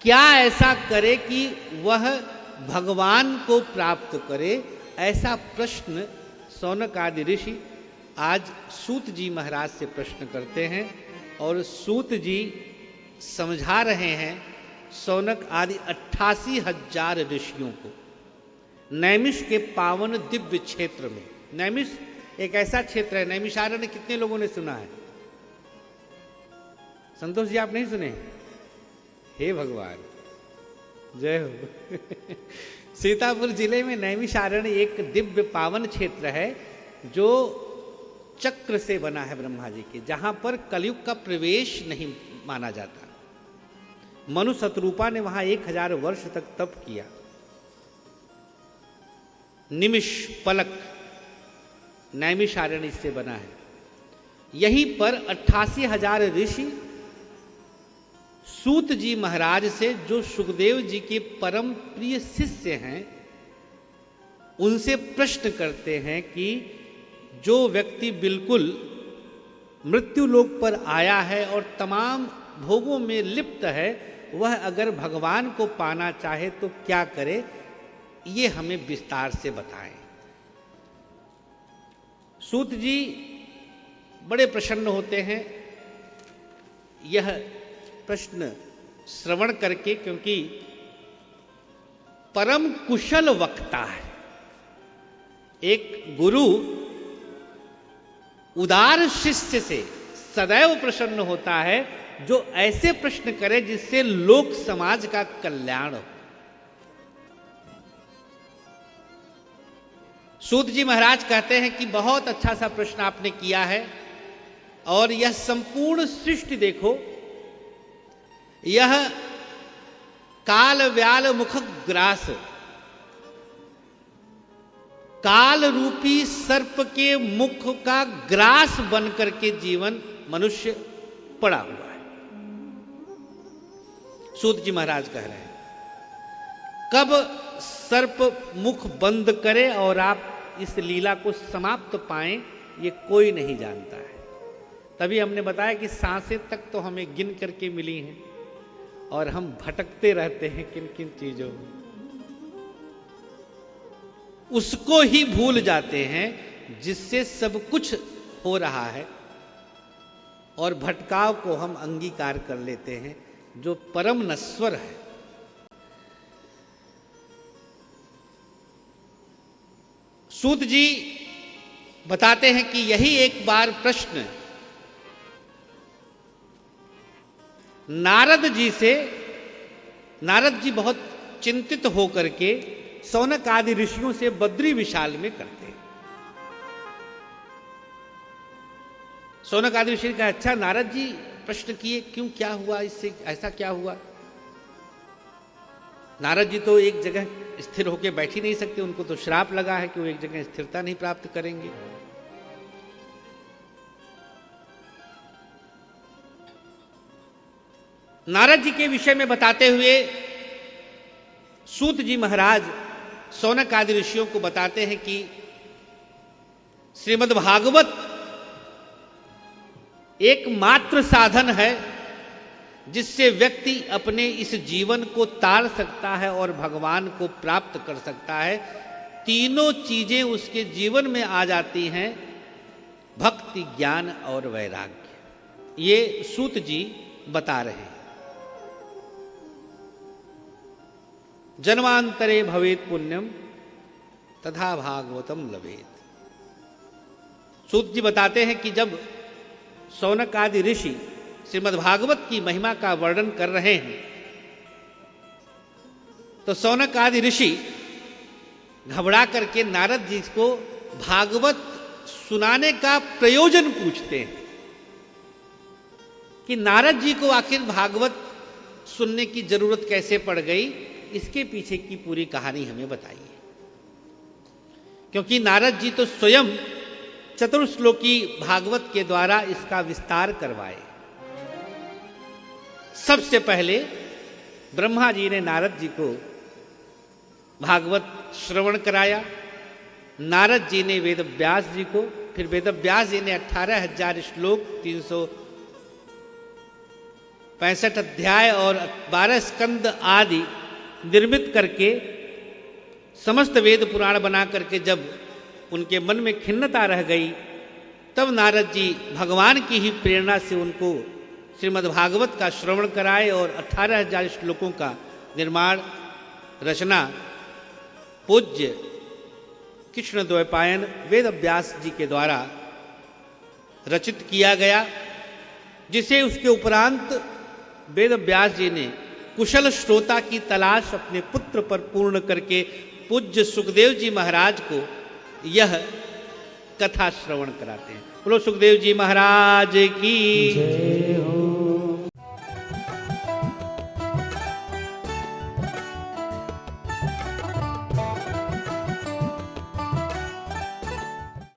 क्या ऐसा करे कि वह भगवान को प्राप्त करे? ऐसा प्रश्न शौनक आदि ऋषि आज सूत जी महाराज से प्रश्न करते हैं और सूत जी समझा रहे हैं शौनक आदि 88,000 ऋषियों को नैमिष के पावन दिव्य क्षेत्र में। नैमिष एक ऐसा क्षेत्र है, नैमिषारण्य कितने लोगों ने सुना है? संतोष जी आप नहीं सुने? हे भगवान, जय हो। सीतापुर जिले में नैमिषारण्य एक दिव्य पावन क्षेत्र है जो चक्र से बना है ब्रह्मा जी के, जहां पर कलयुग का प्रवेश नहीं माना जाता। मनु शतरूपा ने वहां 1000 वर्ष तक तप किया। निमिष पलक नैमिषारण्य इससे बना है। यहीं पर 88,000 ऋषि सूत जी महाराज से, जो सुखदेव जी के परम प्रिय शिष्य हैं, उनसे प्रश्न करते हैं कि जो व्यक्ति बिल्कुल मृत्यु लोक पर आया है और तमाम भोगों में लिप्त है, वह अगर भगवान को पाना चाहे तो क्या करे, ये हमें विस्तार से बताएं। सूत जी बड़े प्रसन्न होते हैं यह प्रश्न श्रवण करके, क्योंकि परम कुशल वक्ता है। एक गुरु उदार शिष्य से सदैव प्रसन्न होता है जो ऐसे प्रश्न करे जिससे लोक समाज का कल्याण हो। सूत जी महाराज कहते हैं कि बहुत अच्छा सा प्रश्न आपने किया है, और यह संपूर्ण सृष्टि देखो, यह काल व्याल मुख ग्रास, काल रूपी सर्प के मुख का ग्रास बनकर के जीवन मनुष्य पड़ा हुआ है। सूत जी महाराज कह रहे हैं कब सर्प मुख बंद करे और आप इस लीला को समाप्त पाएं, ये कोई नहीं जानता है। तभी हमने बताया कि सांसें तक तो हमें गिन करके मिली हैं और हम भटकते रहते हैं किन किन चीजों में, उसको ही भूल जाते हैं जिससे सब कुछ हो रहा है, और भटकाव को हम अंगीकार कर लेते हैं जो परम नश्वर है। सूत जी बताते हैं कि यही एक बार प्रश्न नारद जी बहुत चिंतित होकर के शौनक आदि ऋषियों से बद्री विशाल में करते हैं। शौनक आदि ऋषि का अच्छा नारद जी प्रश्न किए, क्यों, क्या हुआ, इससे ऐसा क्या हुआ? नारद जी तो एक जगह स्थिर होकर बैठ ही नहीं सकते, उनको तो श्राप लगा है कि वो एक जगह स्थिरता नहीं प्राप्त करेंगे। नारद जी के विषय में बताते हुए सूत जी महाराज शौनक आदि ऋषियों को बताते हैं कि श्रीमद् भागवत एकमात्र साधन है जिससे व्यक्ति अपने इस जीवन को तार सकता है और भगवान को प्राप्त कर सकता है। तीनों चीजें उसके जीवन में आ जाती हैं, भक्ति, ज्ञान और वैराग्य। ये सूत जी बता रहे हैं। जन्मांतरे भवेत पुण्यम तथा भागवतम लभेत। सूत जी बताते हैं कि जब शौनक आदि ऋषि श्रीमद् भागवत की महिमा का वर्णन कर रहे हैं तो शौनक आदि ऋषि घबरा करके नारद जी को भागवत सुनाने का प्रयोजन पूछते हैं कि नारद जी को आखिर भागवत सुनने की जरूरत कैसे पड़ गई, इसके पीछे की पूरी कहानी हमें बताइए। क्योंकि नारद जी तो स्वयं चतुर्श्लोकी भागवत के द्वारा इसका विस्तार करवाए। सबसे पहले ब्रह्मा जी ने नारद जी को भागवत श्रवण कराया, नारद जी ने वेद व्यास जी को, फिर वेद व्यास जी ने 18,000 श्लोक 65 अध्याय और 12 स्कंद आदि निर्मित करके समस्त वेद पुराण बना करके जब उनके मन में खिन्नता रह गई, तब नारद जी भगवान की ही प्रेरणा से उनको श्रीमद्भागवत का श्रवण कराए और 18,000 श्लोकों का निर्माण रचना पूज्य कृष्ण द्वैपायन वेद व्यास जी के द्वारा रचित किया गया, जिसे उसके उपरांत वेद व्यास जी ने कुशल श्रोता की तलाश अपने पुत्र पर पूर्ण करके पूज्य सुखदेव जी महाराज को यह कथा श्रवण कराते हैं। बोलो सुखदेव जी महाराज की जय हो।